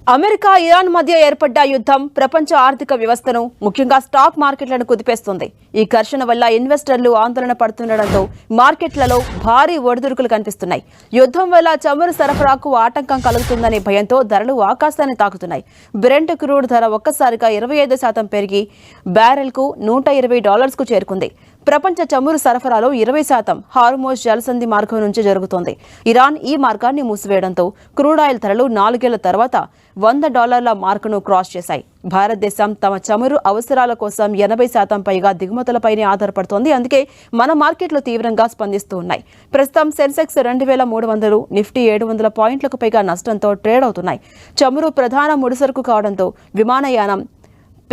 America Iran మధ్య ఏర్పడ్డ యుద్ధం ప్రపంచ ఆర్థిక వ్యవస్థను ముఖ్యంగా స్టాక్ మార్కెట్లను కుదిపేస్తుంది. ఈ ఘర్షణ వల్ల ఇన్వెస్టర్లు ఆందోళన పడుతుండటంతో మార్కెట్లలో భారీ ఒడిదుడుకులు కనిపిస్తున్నాయి. యుద్ధం వల్ల చమురు సరఫరాకు ఆటంకం కలుగుతుందనే భయంతో ధరలు ఆకాశాన్ని తాకుతున్నాయి. బ్రెంట్ క్రూడ్ ధర ఒక్కసారిగా 25% పెరిగి బ్యారెల్కు $120కు చేరుకుంది. ప్రపంచ చమురు సరఫరాలో 20% హార్మోజ్ జలసంధి మార్గం నుంచి జరుగుతోంది. ఇరాన్ ఈ మార్గాన్ని మూసివేయడంతో క్రూడ్ ఆయిల్ ధరలు 4 ఏళ్ల తర్వాత $100 మార్కును క్రాస్ చేశాయి. భారతదేశం తమ చమురు అవసరాల కోసం 80% పైగా దిగుమతులపైనే ఆధారపడుతోంది. అందుకే మన మార్కెట్లు తీవ్రంగా స్పందిస్తూ ఉన్నాయి. ప్రస్తుతం సెన్సెక్స్ 2300, నిఫ్టీ 700 పాయింట్లకు పైగా నష్టంతో ట్రేడ్ అవుతున్నాయి. చమురు ప్రధాన ముడిసరుకు కావడంతో విమానయానం,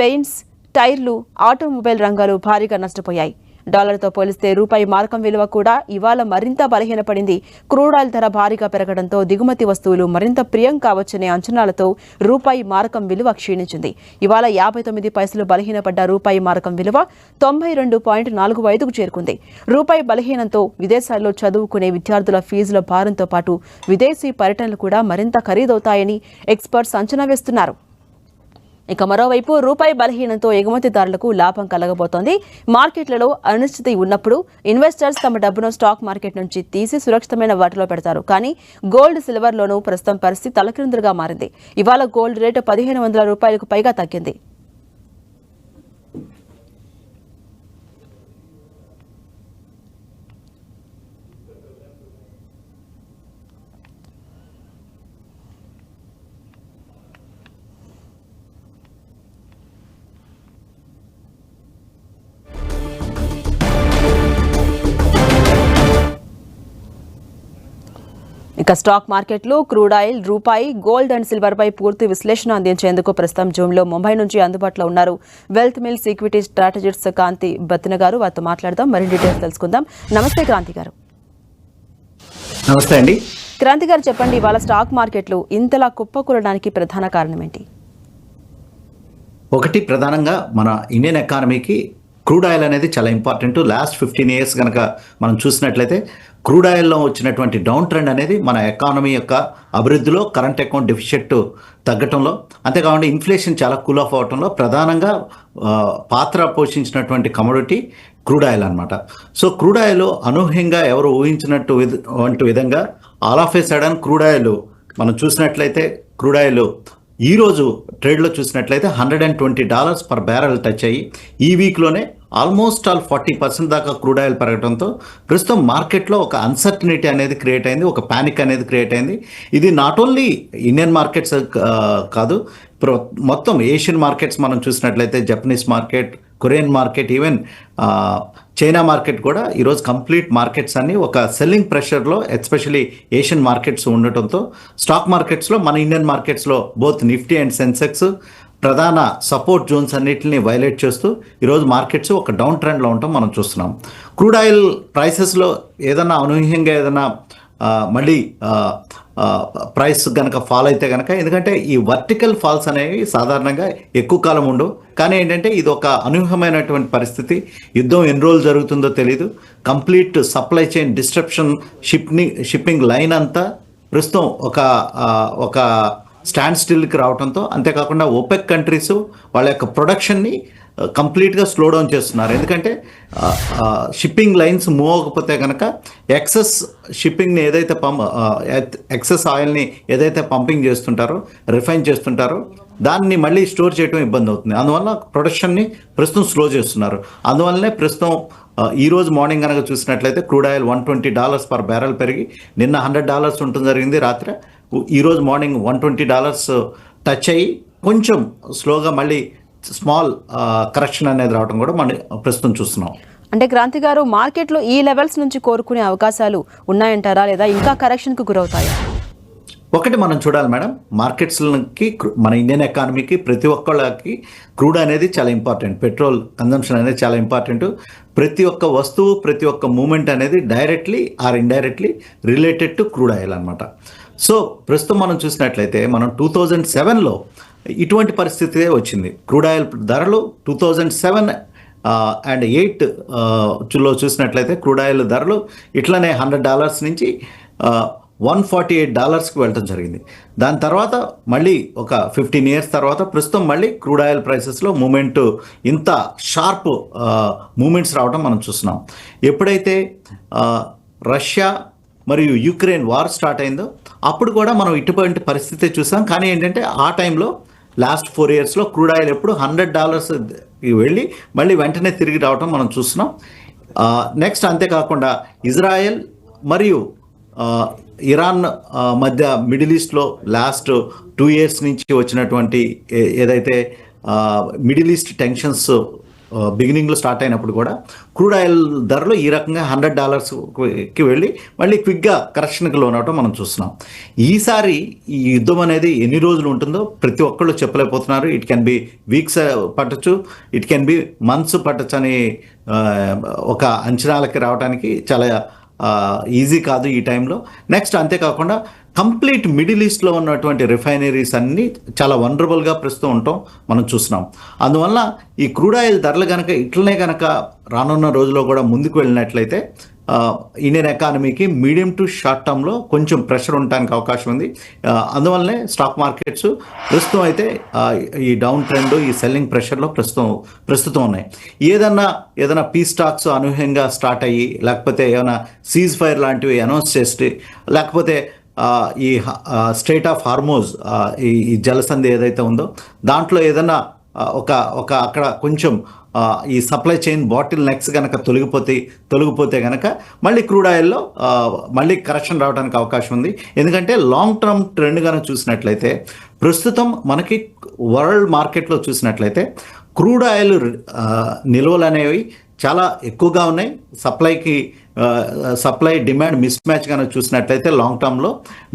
పెయింట్స్, టైర్లు, ఆటోమొబైల్ రంగాలు భారీగా నష్టపోయాయి. డాలర్తో పోలిస్తే రూపాయి మారకం విలువ కూడా ఇవాళ మరింత బలహీనపడింది. క్రూడ్ ఆయిల్ ధర భారీగా పెరగడంతో దిగుమతి వస్తువులు మరింత ప్రియం కావచ్చనే అంచనాలతో రూపాయి మారకం విలువ క్షీణించింది. ఇవాళ 59 పైసలు బలహీనపడ్డ రూపాయి మారకం విలువ 92.45కు చేరుకుంది. రూపాయి బలహీనంతో విదేశాల్లో చదువుకునే విద్యార్థుల ఫీజుల భారంతో పాటు విదేశీ పర్యటనలు కూడా మరింత ఖరీదవుతాయని ఎక్స్పర్ట్స్ అంచనా వేస్తున్నారు. ఇక మరోవైపు రూపాయి బలహీనంతో ఎగుమతిదారులకు లాభం కలగబోతోంది. మార్కెట్లలో అనిశ్చితి ఉన్నప్పుడు ఇన్వెస్టర్స్ తమ డబ్బును స్టాక్ మార్కెట్ నుంచి తీసి సురక్షితమైన వాటిలో పెడతారు. కానీ గోల్డ్, సిల్వర్లోనూ ప్రస్తుతం పరిస్థితి తలక్రిందులుగా మారింది. ఇవాళ గోల్డ్ రేటు $1500 పైగా తగ్గింది. ఇక స్టాక్ మార్కెట్లు, క్రూడ్ ఆయిల్, రూపాయి, గోల్డ్ అండ్ సిల్వర్ పై పూర్తి విశ్లేషణ అందించేందుకు ప్రస్తుతం జూమ్లో ముంబై నుంచి అందుబాటులో ఉన్నారు వెల్త్ మిల్స్ ఈక్విటీ స్ట్రాటజిస్ట్ కాంతి బత్తిన గారు. వారితో మాట్లాడదాం, మరిన్ని డీటెయిల్స్ తెలుసుకుందాం. నమస్తే క్రాంతి గారు. నమస్తే అండి. క్రాంతి గారు, చెప్పండి, ఇవాళ స్టాక్ మార్కెట్లు ఇంతలా కుప్పకూలడానికి ప్రధాన కారణం ఏంటి? ఒకటి, ప్రధానంగా మన ఇండియన్ ఎకానమీకి క్రూడ్ ఆయిల్ అనేది చాలా ఇంపార్టెంట్. లాస్ట్ 15 years కనుక మనం చూసినట్లయితే క్రూడ్ ఆయిల్లో వచ్చినటువంటి డౌన్ ట్రెండ్ అనేది మన ఎకానమీ యొక్క అభివృద్ధిలో, కరెంట్ అకౌంట్ డెఫిసిట్ తగ్గటంలో, అంతేకాకుండా ఇన్ఫ్లేషన్ చాలా కూల్ ఆఫ్ అవటంలో ప్రధానంగా పాత్ర పోషించినటువంటి కమోడిటీ క్రూడ్ ఆయిల్ అనమాట. సో క్రూడ్ ఆయిల్ అనూహ్యంగా ఎవరు ఊహించినటువంటి విధంగా all of A sudden crude oil మనం చూసినట్లయితే క్రూడ్ ఆయిల్ ఈరోజు ట్రేడ్లో చూసినట్లయితే $120 పర్ బ్యారెల్ టచ్ అయ్యి ఈ వీక్లోనే ఆల్మోస్ట్ 40% దాకా క్రూడ్ ఆయిల్ పెరగడంతో ప్రస్తుతం మార్కెట్లో ఒక అన్సర్టనిటీ అనేది క్రియేట్ అయింది, ఒక ప్యానిక్ అనేది క్రియేట్ అయింది. ఇది నాట్ ఓన్లీ ఇండియన్ మార్కెట్స్ కాదు, మొత్తం ఏషియన్ మార్కెట్స్ మనం చూసినట్లయితే Japanese market, Korean market, even China market కూడా ఈరోజు కంప్లీట్ మార్కెట్స్ అన్ని ఒక సెల్లింగ్ ప్రెషర్లో, ఎస్పెషలీ ఏషియన్ మార్కెట్స్ ఉండటంతో స్టాక్ మార్కెట్స్లో మన ఇండియన్ మార్కెట్స్లో బోత్ నిఫ్టీ అండ్ సెన్సెక్స్ ప్రధాన సపోర్ట్ జోన్స్ అన్నిటిని వైలేట్ చేస్తూ ఈరోజు మార్కెట్స్ ఒక డౌన్ ట్రెండ్లో ఉండటం మనం చూస్తున్నాం. క్రూడ్ ఆయిల్ ప్రైసెస్లో ఏదైనా అనూహ్యంగా ఏదైనా మళ్ళీ ప్రైస్ కనుక ఫాల్ అయితే కనుక, ఎందుకంటే ఈ వర్టికల్ ఫాల్స్ అనేవి సాధారణంగా ఎక్కువ కాలం ఉండవు. కానీ ఏంటంటే ఇది ఒక అనూహ్యమైనటువంటి పరిస్థితి. యుద్ధం ఎన్ని రోజులు జరుగుతుందో తెలియదు. Complete supply chain disruption, shipping line అంతా ప్రస్తుతం ఒక స్టాండ్ స్టిల్కి రావడంతో, అంతేకాకుండా ఓపెక్ కంట్రీస్ వాళ్ళ యొక్క ప్రొడక్షన్ని కంప్లీట్గా స్లో డౌన్ చేస్తున్నారు. ఎందుకంటే షిప్పింగ్ లైన్స్ మూవ్ అవ్వకపోతే కనుక ఎక్సెస్ షిప్పింగ్ని ఏదైతే ఎక్సెస్ ఆయిల్ని ఏదైతే పంపింగ్ చేస్తుంటారో, రిఫైన్ చేస్తుంటారో దాన్ని మళ్ళీ స్టోర్ చేయడం ఇబ్బంది అవుతుంది. అందువల్ల ప్రొడక్షన్ని ప్రస్తుతం స్లో చేస్తున్నారు. అందువల్లనే ప్రస్తుతం ఈరోజు మార్నింగ్ కనుక చూసినట్లయితే క్రూడ్ ఆయిల్ $120 పర్ బ్యారెల్ పెరిగి నిన్న $100 ఉంటుంది జరిగింది రాత్రి. ఈరోజు మార్నింగ్ $120 టచ్ అయ్యి కొంచెం స్లోగా మళ్ళీ స్మాల్ కరెక్షన్ అనేది రావడం కూడా మనం ప్రస్తుతం చూస్తున్నాం. అంటే క్రాంతి గారు, మార్కెట్లో ఈ లెవెల్స్ నుంచి కోరుకునే అవకాశాలు ఉన్నాయంటారా, లేదా ఇంకా కరెక్షన్కు గురవుతాయా? ఒకటి మనం చూడాలి మేడం, మార్కెట్స్కి మన ఇండియన్ ఎకానమీకి ప్రతి ఒక్కళ్ళకి క్రూడ్ అనేది చాలా ఇంపార్టెంట్. పెట్రోల్ కన్జంప్షన్ అనేది చాలా ఇంపార్టెంట్. ప్రతి ఒక్క వస్తువు, ప్రతి ఒక్క మూమెంట్ అనేది directly or indirectly related to crude oil అనమాట. సో ప్రస్తుతం మనం చూసినట్లయితే మనం 2007లో ఇటువంటి పరిస్థితి వచ్చింది. క్రూడ్ ఆయిల్ ధరలు 2007 అండ్ 2008లో చూసినట్లయితే క్రూడ్ ఆయిల్ ధరలు ఇట్లనే $100 నుంచి $148కి వెళ్ళటం జరిగింది. దాని తర్వాత మళ్ళీ ఒక 15 ఇయర్స్ తర్వాత ప్రస్తుతం మళ్ళీ క్రూడ్ ఆయిల్ ప్రైసెస్లో మూమెంట్ ఇంత షార్ప్ మూమెంట్స్ రావడం మనం చూస్తున్నాం. ఎప్పుడైతే రష్యా మరియు యుక్రెయిన్ వార్ స్టార్ట్ అయిందో అప్పుడు కూడా మనం ఇటువంటి పరిస్థితి చూసాం. కానీ ఏంటంటే ఆ టైంలో లాస్ట్ 4 ఇయర్స్లో క్రూడ్ ఆయిల్ ఎప్పుడు $100 వెళ్ళి మళ్ళీ వెంటనే తిరిగి రావడం మనం చూస్తున్నాం. నెక్స్ట్ అంతేకాకుండా ఇజ్రాయెల్ మరియు ఇరాన్ మధ్య మిడిల్ ఈస్ట్లో లాస్ట్ 2 ఇయర్స్ నుంచి వచ్చినటువంటి ఏదైతే మిడిల్ ఈస్ట్ టెన్షన్స్ బిగినింగ్లో స్టార్ట్ అయినప్పుడు కూడా క్రూడ్ ఆయిల్ ధరలు ఈ రకంగా $100కి వెళ్ళి మళ్ళీ క్విక్గా కరెక్షన్కి లోనవటం మనం చూస్తున్నాం. ఈసారి ఈ యుద్ధం అనేది ఎన్ని రోజులు ఉంటుందో ప్రతి ఒక్కళ్ళు చెప్పలేకపోతున్నారు. ఇట్ కెన్ బి వీక్స్ పట్టచ్చు, ఇట్ కెన్ బి మంత్స్ పట్టచ్చు అని ఒక అంచనాలకి రావడానికి చాలా ఈజీ కాదు ఈ టైంలో. నెక్స్ట్ అంతేకాకుండా కంప్లీట్ మిడిల్ ఈస్ట్లో ఉన్నటువంటి రిఫైనరీస్ అన్నీ చాలా వనరబుల్గా ప్రస్తుతం ఉండటం మనం చూస్తున్నాం. అందువల్ల ఈ క్రూడ్ ఆయిల్ ధరలు కనుక ఇట్లనే కనుక రానున్న రోజుల్లో కూడా ముందుకు వెళ్ళినట్లయితే ఇండియన్ ఎకానమీకి మీడియం టు షార్ట్ టర్మ్లో కొంచెం ప్రెషర్ ఉండడానికి అవకాశం ఉంది. అందువల్లనే స్టాక్ మార్కెట్స్ ప్రస్తుతం అయితే ఈ డౌన్ ట్రెండ్, ఈ సెల్లింగ్ ప్రెషర్లో ప్రస్తుతం ఉన్నాయి. ఏదైనా పీ స్టాక్స్ అనూహ్యంగా స్టార్ట్ అయ్యి, లేకపోతే ఏమైనా సీజ్ ఫైర్ లాంటివి అనౌన్స్ చేస్తే, లేకపోతే ఈ స్ట్రైట్ ఆఫ్ హార్మోజ్ ఈ జలసంధి ఏదైతే ఉందో దాంట్లో ఏదైనా ఒక అక్కడ కొంచెం ఈ సప్లై చైన్ బాటిల్ నెక్స్ కనుక తొలగిపోతే కనుక మళ్ళీ క్రూడ్ ఆయిల్లో మళ్ళీ కరెక్షన్ రావడానికి అవకాశం ఉంది. ఎందుకంటే లాంగ్ టర్మ్ ట్రెండ్ కనుక చూసినట్లయితే ప్రస్తుతం మనకి వరల్డ్ మార్కెట్లో చూసినట్లయితే క్రూడ్ ఆయిల్ నిల్వలు అనేవి చాలా ఎక్కువగా ఉన్నాయి. సప్లై డిమాండ్ మిస్ మ్యాచ్ కనుక చూసినట్లయితే లాంగ్ టర్మ్లో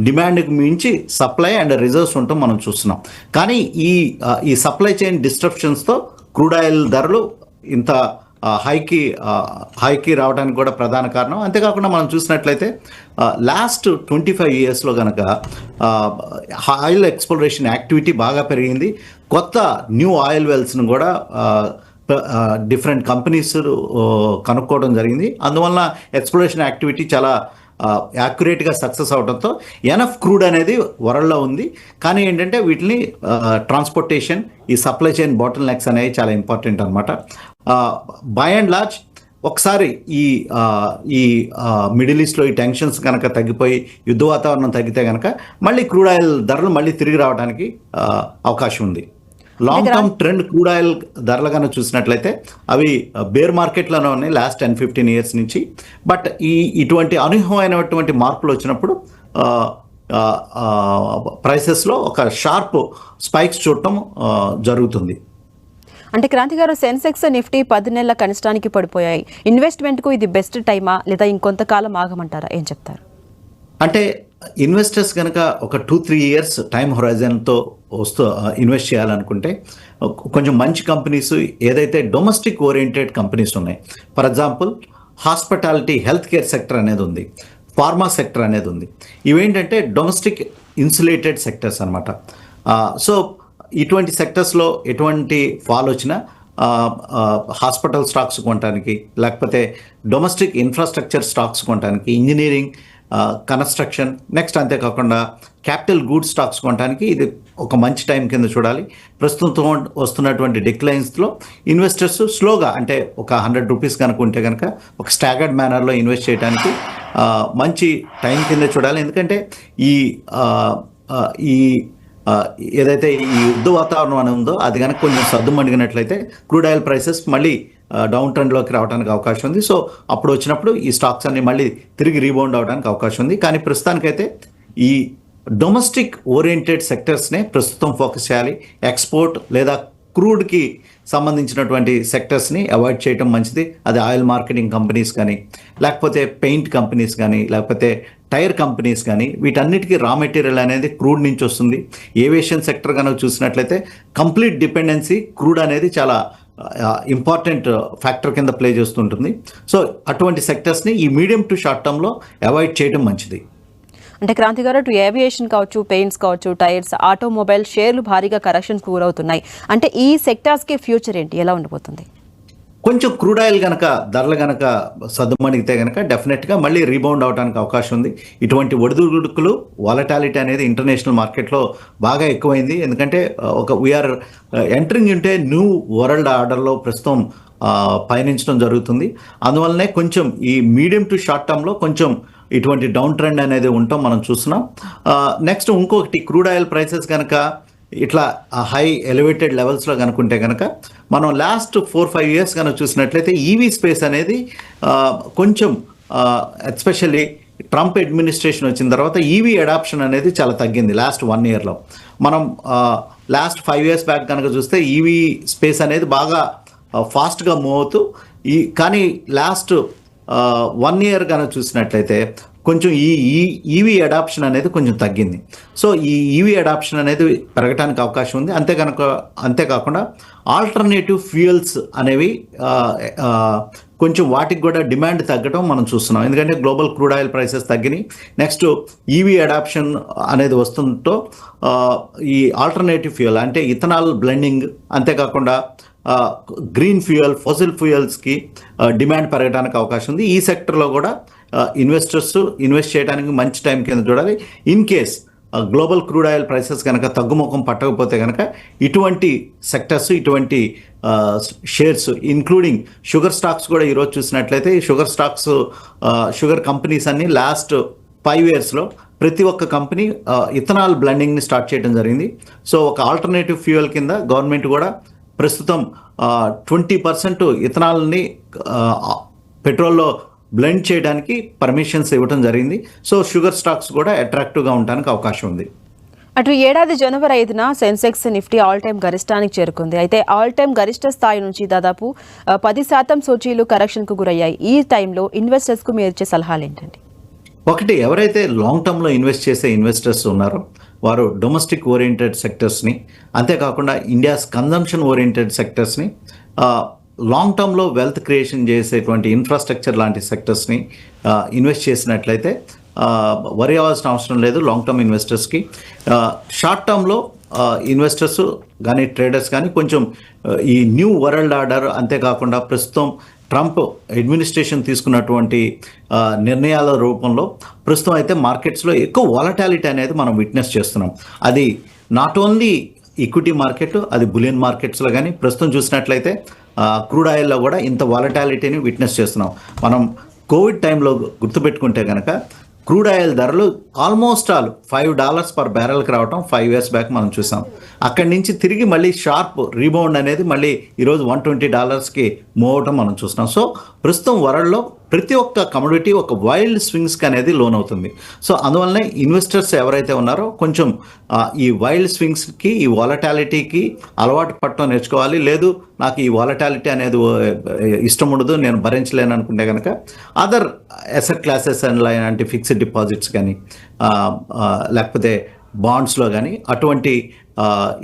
డిమాండ్కి మించి సప్లై అండ్ రిజర్వ్స్ ఉండటం మనం చూస్తున్నాం. కానీ ఈ సప్లై చైన్ డిస్ట్రప్షన్స్తో క్రూడ్ ఆయిల్ ధరలు ఇంత హైకి రావడానికి కూడా ప్రధాన కారణం. అంతేకాకుండా మనం చూసినట్లయితే లాస్ట్ 25 ఇయర్స్లో కనుక ఆయిల్ ఎక్స్ప్లోరేషన్ యాక్టివిటీ బాగా పెరిగింది. కొత్త న్యూ ఆయిల్ వెల్స్ను కూడా డిఫరెంట్ కంపెనీస్ కనుక్కోవడం జరిగింది. అందువల్ల ఎక్స్ప్లోరేషన్ యాక్టివిటీ చాలా యాక్యురేట్గా సక్సెస్ అవడంతో ఎనఫ్ క్రూడ్ అనేది వరల్డ్లో ఉంది. కానీ ఏంటంటే వీటిని ట్రాన్స్పోర్టేషన్, ఈ సప్లై చైన్ బాటిల్ నెక్స్ అనేవి చాలా ఇంపార్టెంట్ అనమాట. బై అండ్ లార్జ్ ఒకసారి ఈ మిడిల్ ఈస్ట్లో ఈ టెన్షన్స్ కనుక తగ్గిపోయి యుద్ధ వాతావరణం తగ్గితే కనుక మళ్ళీ క్రూడ్ ఆయిల్ ధరలు మళ్ళీ తిరిగి రావడానికి అవకాశం ఉంది. Long term trend crude oil ధరలు కనుక చూసినట్లయితే అవి బేర్ మార్కెట్లోనే ఉన్నాయి లాస్ట్ 10-15 ఇయర్స్ నుంచి. బట్ ఇటువంటి అనూహ్యమైనటువంటి మార్పులు వచ్చినప్పుడు ప్రైసెస్లో ఒక షార్ప్ స్పైక్స్ చూడటం జరుగుతుంది. అంటే క్రాంతి గారు, సెన్సెక్స్ నిఫ్టీ 10 నెలల కనిష్టానికి పడిపోయాయి. ఇన్వెస్ట్మెంట్కు ఇది బెస్ట్ టైమా లేదా ఇంకొంతకాలం ఆగమంటారా? ఏం చెప్తారు? అంటే ఇన్వెస్టర్స్ కనుక ఒక 2-3 ఇయర్స్ టైం హొరైజన్తో ఇన్వెస్ట్ చేయాలనుకుంటే కొంచెం మంచి కంపెనీస్, ఏదైతే డొమెస్టిక్ ఓరియంటెడ్ కంపెనీస్ ఉన్నాయి, for example hospitality, health care sector అనేది ఉంది, ఫార్మా సెక్టర్ అనేది ఉంది. ఇవేంటంటే డొమెస్టిక్ ఇన్సులేటెడ్ సెక్టర్స్ అనమాట. సో ఇటువంటి సెక్టర్స్లో ఎటువంటి ఫాల్ వచ్చినా హాస్పిటల్ స్టాక్స్ కొనడానికి, లేకపోతే డొమెస్టిక్ ఇన్ఫ్రాస్ట్రక్చర్ స్టాక్స్ కొనడానికి, ఇంజనీరింగ్, కన్స్ట్రక్షన్, నెక్స్ట్ అంతేకాకుండా క్యాపిటల్ గూడ్స్ స్టాక్స్ కొనడానికి ఇది ఒక మంచి టైం కింద చూడాలి. ప్రస్తుతం వస్తున్నటువంటి డిక్లైన్స్లో ఇన్వెస్టర్స్ స్లోగా, అంటే ఒక ₹100 కనుక ఉంటే కనుక ఒక స్టాగర్డ్ మేనర్లో ఇన్వెస్ట్ చేయడానికి మంచి టైం కింద చూడాలి. ఎందుకంటే ఈ ఏదైతే ఈ యుద్ధ వాతావరణం అని ఉందో అది కనుక కొంచెం సర్దుమణిగినట్లయితే క్రూడ్ ఆయిల్ ప్రైసెస్ మళ్ళీ డౌన్ ట్రెండ్లోకి రావడానికి అవకాశం ఉంది. సో అప్పుడు వచ్చినప్పుడు ఈ స్టాక్స్ అన్ని మళ్ళీ తిరిగి రీబౌండ్ అవడానికి అవకాశం ఉంది. కానీ ప్రస్తుతానికైతే ఈ డొమెస్టిక్ ఓరియంటెడ్ సెక్టర్స్నే ప్రస్తుతం ఫోకస్ చేయాలి. ఎక్స్పోర్ట్ లేదా క్రూడ్కి సంబంధించినటువంటి సెక్టర్స్ని అవాయిడ్ చేయడం మంచిది. అది ఆయిల్ మార్కెటింగ్ కంపెనీస్ కానీ, లేకపోతే పెయింట్ కంపెనీస్ కానీ, లేకపోతే టైర్ కంపెనీస్ కానీ, వీటన్నిటికీ రా మెటీరియల్ అనేది క్రూడ్ నుంచి వస్తుంది. ఏవియేషన్ సెక్టర్ కనుక చూసినట్లయితే కంప్లీట్ డిపెండెన్సీ క్రూడ్ అనేది చాలా ఇంపార్టెంట్ ఫ్యాక్టర్ కింద ప్లే చేస్తుంటుంది. సో అటువంటి సెక్టర్స్ని ఈ మీడియం టు షార్ట్ టర్మ్లో అవాయిడ్ చేయడం మంచిది. అంటే క్రాంతి గారు, అటు ఏవియేషన్ కావచ్చు, పెయింట్స్ కావచ్చు, టైర్స్, ఆటోమొబైల్ షేర్లు భారీగా కరెక్షన్స్ గురవుతున్నాయి. అంటే ఈ సెక్టార్స్కి ఫ్యూచర్ ఏంటి, ఎలా ఉండబోతుంది? కొంచెం క్రూడ్ ఆయిల్ కనుక ధరలు కనుక సద్దుమణిగితే కనుక డెఫినెట్గా మళ్ళీ రీబౌండ్ అవడానికి అవకాశం ఉంది. ఇటువంటి ఒడిదుడుకులు వాలటాలిటీ అనేది ఇంటర్నేషనల్ మార్కెట్లో బాగా ఎక్కువైంది. ఎందుకంటే వీఆర్ ఎంటరింగ్ ఇంటే న్యూ వరల్డ్ ఆర్డర్లో ప్రస్తుతం పయనించడం జరుగుతుంది. అందువల్లనే కొంచెం ఈ మీడియం టు షార్ట్ టర్మ్లో కొంచెం ఇటువంటి డౌన్ ట్రెండ్ అనేది ఉండటం మనం చూస్తున్నాం. నెక్స్ట్ ఇంకొకటి క్రూడ్ ఆయిల్ ప్రైసెస్ కనుక ఇట్లా హై ఎలివేటెడ్ లెవెల్స్లో కనుకుంటే కనుక మనం లాస్ట్ 4-5 ఇయర్స్ కనుక చూసినట్లయితే ఈవీ స్పేస్ అనేది కొంచెం ఎస్పెషల్లీ ట్రంప్ అడ్మినిస్ట్రేషన్ వచ్చిన తర్వాత ఈవీ అడాప్షన్ అనేది చాలా తగ్గింది లాస్ట్ 1 ఇయర్లో. మనం లాస్ట్ 5 ఇయర్స్ బ్యాక్ కనుక చూస్తే ఈవీ స్పేస్ అనేది బాగా ఫాస్ట్గా మూవ్ అవుతూ కానీ లాస్ట్ 1 ఇయర్ కనుక చూసినట్లయితే కొంచెం ఈ ఈవీ అడాప్షన్ అనేది కొంచెం తగ్గింది. సో ఈ ఈవీ అడాప్షన్ అనేది పెరగడానికి అవకాశం ఉంది. అంతేకాకుండా ఆల్టర్నేటివ్ ఫ్యూయల్స్ అనేవి కొంచెం వాటికి కూడా డిమాండ్ తగ్గడం మనం చూస్తున్నాం. ఎందుకంటే గ్లోబల్ క్రూడ్ ఆయిల్ ప్రైసెస్ తగ్గినాయి. నెక్స్ట్ ఈవీ అడాప్షన్ అనేది వస్తుందో ఈ ఆల్టర్నేటివ్ ఫ్యూయల్ అంటే ఇథనాల్ బ్లెండింగ్, అంతేకాకుండా గ్రీన్ ఫ్యూయల్, ఫాసిల్ ఫ్యూయల్స్కి డిమాండ్ పెరగడానికి అవకాశం ఉంది. ఈ సెక్టర్లో కూడా ఇన్వెస్టర్స్ ఇన్వెస్ట్ చేయడానికి మంచి టైం కింద చూడాలి. In case global crude oil prices కనుక తగ్గుముఖం పట్టకపోతే కనుక ఇటువంటి సెక్టర్స్, ఇటువంటి షేర్స్ ఇంక్లూడింగ్ షుగర్ స్టాక్స్ కూడా ఈరోజు చూసినట్లయితే షుగర్ కంపెనీస్ అన్ని లాస్ట్ 5 ఇయర్స్లో ప్రతి ఒక్క కంపెనీ ఇథనాల్ బ్లెండింగ్ని స్టార్ట్ చేయడం జరిగింది. సో ఒక ఆల్టర్నేటివ్ ఫ్యూయల్ కింద గవర్నమెంట్ కూడా ప్రస్తుతం 20% ఇథనాల్ని పెట్రోల్లో బ్లెండ్ చేయడానికి పర్మిషన్స్ ఇవ్వడం జరిగింది. సో షుగర్ స్టాక్స్ కూడా అట్రాక్టివ్గా ఉండడానికి అవకాశం ఉంది. అటు ఏడాది జనవరి 5న సెన్సెక్స్ నిఫ్టీ ఆల్ టైమ్ గరిష్టానికి చేరుకుంది. అయితే ఆల్ టైమ్ గరిష్ట స్థాయి నుంచి దాదాపు 10% సూచీలు కరెక్షన్కు గురయ్యాయి. ఈ టైంలో ఇన్వెస్టర్స్కు మీరు ఇచ్చే సలహాలు ఏంటండి? ఒకటి, ఎవరైతే లాంగ్ టర్మ్లో ఇన్వెస్ట్ చేసే ఇన్వెస్టర్స్ ఉన్నారో వారు డొమెస్టిక్ ఓరియంటెడ్ సెక్టర్స్ని, అంతేకాకుండా ఇండియాస్ కన్జంప్షన్ ఓరియంటెడ్ సెక్టర్స్ని, లాంగ్ టర్మ్లో వెల్త్ క్రియేషన్ చేసేటువంటి ఇన్ఫ్రాస్ట్రక్చర్ లాంటి సెక్టర్స్ని ఇన్వెస్ట్ చేసినట్లయితే వరి అవ్వాల్సిన అవసరం లేదు లాంగ్ టర్మ్ ఇన్వెస్టర్స్కి. షార్ట్ టర్మ్లో ఇన్వెస్టర్స్ కానీ ట్రేడర్స్ కానీ కొంచెం ఈ న్యూ వరల్డ్ ఆర్డర్, అంతేకాకుండా ప్రస్తుతం ట్రంప్ అడ్మినిస్ట్రేషన్ తీసుకున్నటువంటి నిర్ణయాల రూపంలో ప్రస్తుతం అయితే మార్కెట్స్లో ఎక్కువ వాలటాలిటీ అనేది మనం విట్నెస్ చేస్తున్నాం. అది నాట్ ఓన్లీ ఈక్విటీ మార్కెట్, అది బులియన్ మార్కెట్స్లో కానీ ప్రస్తుతం చూసినట్లయితే క్రూడ్ ఆయిల్లో కూడా ఇంత వాలటాలిటీని విట్నెస్ చేస్తున్నాం. మనం కోవిడ్ టైంలో గుర్తుపెట్టుకుంటే కనుక క్రూడ్ ఆయిల్ ధరలు ఆల్మోస్ట్ $5 పర్ బ్యారెల్కి రావటం 5 ఇయర్స్ బ్యాక్ మనం చూసాం. అక్కడి నుంచి తిరిగి మళ్ళీ షార్ప్ రీబౌండ్ అనేది మళ్ళీ ఈరోజు $120కి మూవ్ అవటం మనం చూస్తున్నాం. సో ప్రస్తుతం వరల్డ్లో ప్రతి ఒక్క కమోడిటీ ఒక వైల్డ్ స్వింగ్స్కి అనేది లోన్ అవుతుంది. సో అందువల్లనే ఇన్వెస్టర్స్ ఎవరైతే ఉన్నారో కొంచెం ఈ వైల్డ్ స్వింగ్స్కి, ఈ వాలటాలిటీకి అలవాటు పట్టడం నేర్చుకోవాలి. లేదు నాకు ఈ వాలటాలిటీ అనేది ఇష్టం ఉండదు, నేను భరించలేను అనుకుంటే కనుక అదర్ అసెట్ క్లాసెస్ లాంటి ఫిక్స్డ్ డిపాజిట్స్ కానీ లేకపోతే బాండ్స్లో కానీ అటువంటి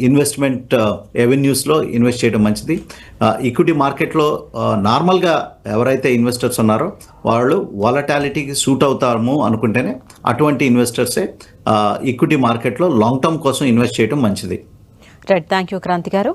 ఇన్వెస్ట్మెంట్ ఎవెన్యూస్లో ఇన్వెస్ట్ చేయడం మంచిది. ఈక్విటీ మార్కెట్లో నార్మల్గా ఎవరైతే ఇన్వెస్టర్స్ ఉన్నారో వాళ్ళు వాలటాలిటీకి సూట్ అవుతాము అనుకుంటేనే అటువంటి ఇన్వెస్టర్సే ఈక్విటీ మార్కెట్లో లాంగ్ టర్మ్ కోసం ఇన్వెస్ట్ చేయడం మంచిది. రైట్, థ్యాంక్ యూ క్రాంతి గారు.